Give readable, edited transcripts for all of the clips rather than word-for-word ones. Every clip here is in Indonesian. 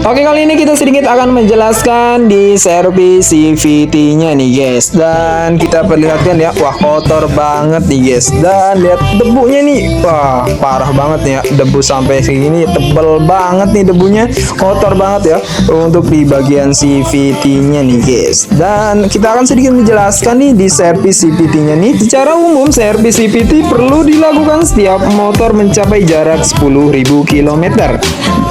Oke, kali ini kita sedikit akan menjelaskan di servis CVT-nya nih guys. Dan kita perlihatkan ya, wah kotor banget nih guys. Dan lihat debunya nih, wah parah banget nih ya. Debu sampai segini, tebel banget nih debunya, kotor banget ya untuk di bagian CVT-nya nih guys. Dan kita akan sedikit menjelaskan nih di servis CVT-nya nih. Secara umum servis CVT perlu dilakukan setiap motor mencapai jarak 10.000 km.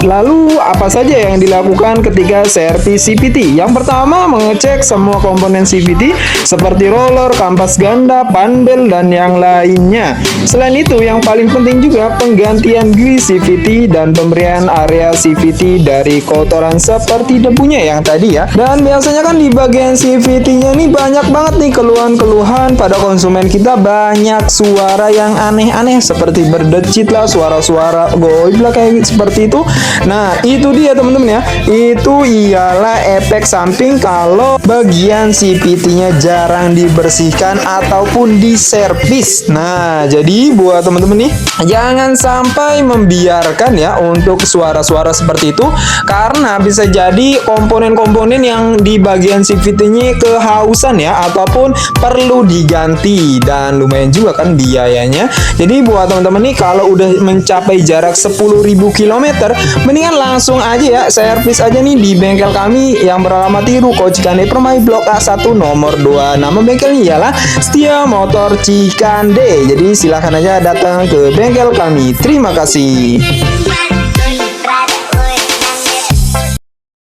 Lalu apa saja yang dilakukan ketika servis CVT? Yang pertama, mengecek semua komponen CVT seperti roller, kampas ganda, pandel, dan yang lainnya. Selain itu, yang paling penting juga penggantian grease CVT dan pemberian area CVT dari kotoran seperti debunya yang tadi ya. Dan biasanya kan di bagian CVT-nya nih banyak banget nih keluhan-keluhan pada konsumen kita, banyak suara yang aneh-aneh seperti berdecit lah, suara-suara goib lah kayak seperti itu. Nah, itu dia teman-teman ya. Itu ialah efek samping kalau bagian CVT-nya jarang dibersihkan ataupun diservis. Nah, jadi buat teman-teman nih, jangan sampai membiarkan ya untuk suara-suara seperti itu, karena bisa jadi komponen-komponen yang di bagian CVT-nya kehausan ya, ataupun perlu diganti, dan lumayan juga kan biayanya. Jadi buat teman-teman nih, kalau udah mencapai jarak 10.000 km, mendingan langsung aja ya servis aja nih di bengkel kami yang beralamat di Ruko Cikande Permai Blok A1 nomor 2. Nama bengkelnya ialah Setia Motor Cikande. Jadi silahkan aja datang ke bengkel kami. Terima kasih.